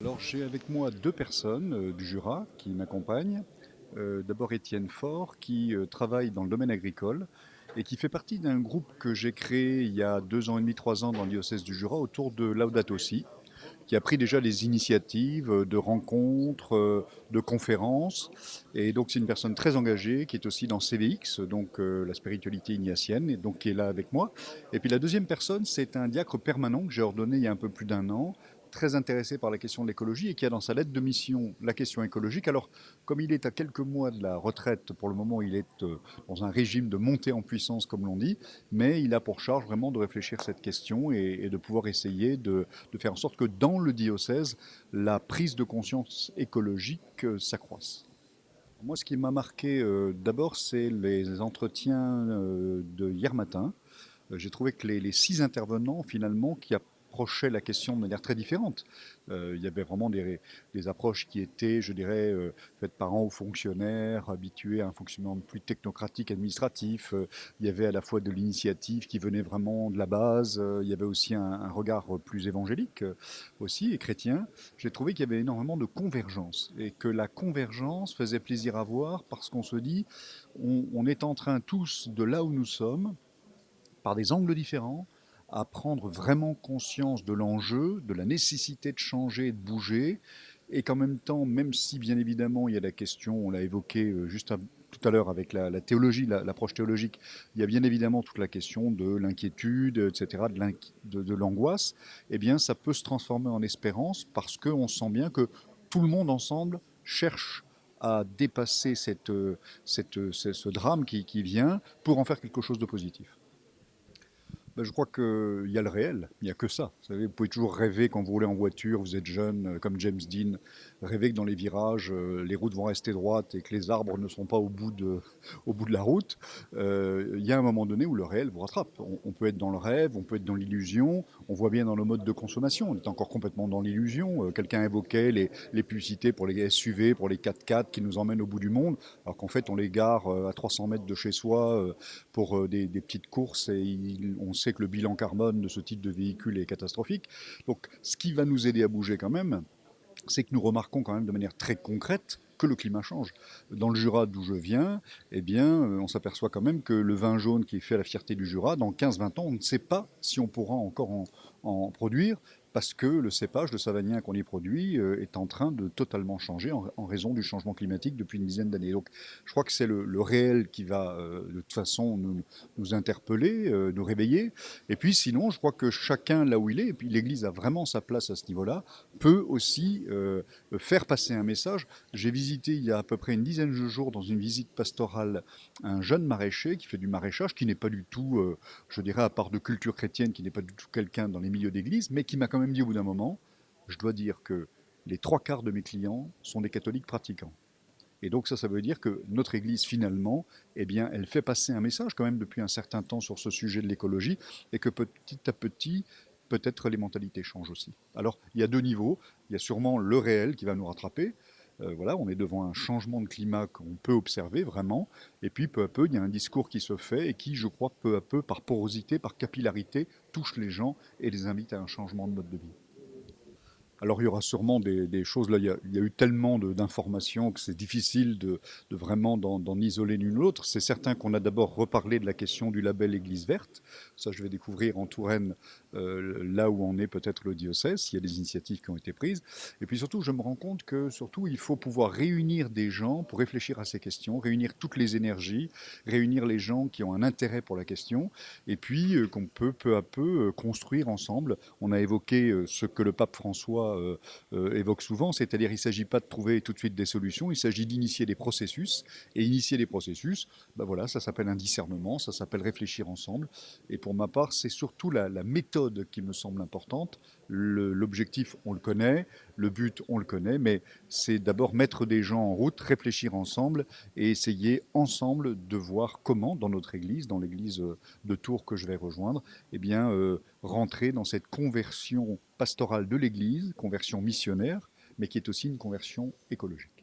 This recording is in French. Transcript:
Alors j'ai avec moi deux personnes du Jura qui m'accompagnent. D'abord Étienne Faure qui travaille dans le domaine agricole et qui fait partie d'un groupe que j'ai créé il y a 2 ans et demi, 3 ans dans le diocèse du Jura autour de Laudato Si, qui a pris déjà des initiatives de rencontres, de conférences. Et donc c'est une personne très engagée qui est aussi dans CVX, donc la spiritualité ignatienne, et donc qui est là avec moi. Et puis la deuxième personne, c'est un diacre permanent que j'ai ordonné il y a un peu plus d'1 an, très intéressé par la question de l'écologie et qui a dans sa lettre de mission la question écologique. Alors, comme il est à quelques mois de la retraite, pour le moment, il est dans un régime de montée en puissance, comme l'on dit, mais il a pour charge vraiment de réfléchir cette question et de pouvoir essayer de faire en sorte que dans le diocèse, la prise de conscience écologique s'accroisse. Moi, ce qui m'a marqué d'abord, c'est les entretiens de hier matin. J'ai trouvé que les 6 intervenants, finalement, qui approchaient la question de manière très différente. Il y avait vraiment des approches qui étaient, je dirais, faites par an aux fonctionnaires, habitués à un fonctionnement plus technocratique, administratif. Il y avait à la fois de l'initiative qui venait vraiment de la base. Il y avait aussi un regard plus évangélique aussi, et chrétien. J'ai trouvé qu'il y avait énormément de convergence et que la convergence faisait plaisir à voir parce qu'on se dit, on est en train tous, de là où nous sommes, par des angles différents, à prendre vraiment conscience de l'enjeu, de la nécessité de changer, de bouger, et qu'en même temps, même si bien évidemment il y a la question, on l'a évoqué tout à l'heure avec la théologie, l'approche théologique, il y a bien évidemment toute la question de l'inquiétude, etc., de l'angoisse, eh bien ça peut se transformer en espérance parce qu'on sent bien que tout le monde ensemble cherche à dépasser ce drame qui vient pour en faire quelque chose de positif. Ben, je crois qu'il y a le réel, il n'y a que ça. Vous savez, vous pouvez toujours rêver quand vous roulez en voiture, vous êtes jeune, comme James Dean, rêver que dans les virages, les routes vont rester droites et que les arbres ne sont pas au bout de la route. Il y a un moment donné où le réel vous rattrape. On peut être dans le rêve, on peut être dans l'illusion. On voit bien dans nos modes de consommation, on est encore complètement dans l'illusion. Quelqu'un évoquait les publicités pour les SUV, pour les 4x4 qui nous emmènent au bout du monde, alors qu'en fait on les gare à 300 mètres de chez soi pour des petites courses et on sait que le bilan carbone de ce type de véhicule est catastrophique. Donc ce qui va nous aider à bouger quand même, c'est que nous remarquons quand même de manière très concrète que le climat change. Dans le Jura d'où je viens, eh bien, on s'aperçoit quand même que le vin jaune qui fait la fierté du Jura, dans 15-20 ans, on ne sait pas si on pourra encore en produire parce que le cépage, le savagnin qu'on y produit, est en train de totalement changer en raison du changement climatique depuis une dizaine d'années. Donc je crois que c'est le réel qui va de toute façon nous interpeller, nous réveiller. Et puis sinon, je crois que chacun là où il est, et puis l'Église a vraiment sa place à ce niveau-là, peut aussi faire passer un message. J'ai visité il y a à peu près une dizaine de jours dans une visite pastorale un jeune maraîcher qui fait du maraîchage, qui n'est pas du tout, je dirais, à part de culture chrétienne, qui n'est pas du tout quelqu'un dans les milieux d'église, mais qui m'a quand même dit au bout d'un moment, je dois dire que les 3 quarts de mes clients sont des catholiques pratiquants. Et donc ça veut dire que notre Église, finalement, eh bien, elle fait passer un message quand même depuis un certain temps sur ce sujet de l'écologie, et que petit à petit, peut-être les mentalités changent aussi. Alors, il y a deux niveaux. Il y a sûrement le réel qui va nous rattraper. Voilà, on est devant un changement de climat qu'on peut observer vraiment. Et puis, peu à peu, il y a un discours qui se fait et qui, je crois, peu à peu, par porosité, par capillarité, touche les gens et les invite à un changement de mode de vie. Alors il y aura sûrement des choses, là il y a eu tellement d'informations que c'est difficile de vraiment d'en isoler l'une ou l'autre. C'est certain qu'on a d'abord reparlé de la question du label Église verte. Ça je vais découvrir en Touraine, là où en est peut-être le diocèse, s'il y a des initiatives qui ont été prises. Et puis surtout je me rends compte que surtout il faut pouvoir réunir des gens pour réfléchir à ces questions, réunir toutes les énergies, réunir les gens qui ont un intérêt pour la question, et puis qu'on peut peu à peu construire ensemble. On a évoqué ce que le pape François évoque souvent, c'est-à-dire il ne s'agit pas de trouver tout de suite des solutions, il s'agit d'initier des processus, et initier des processus, ben voilà, ça s'appelle un discernement, ça s'appelle réfléchir ensemble, et pour ma part, c'est surtout la méthode qui me semble importante. L'objectif, on le connaît, le but, on le connaît, mais c'est d'abord mettre des gens en route, réfléchir ensemble, et essayer ensemble de voir comment, dans notre église, dans l'église de Tours que je vais rejoindre, eh bien, rentrer dans cette conversion pastorale de l'Église, conversion missionnaire, mais qui est aussi une conversion écologique.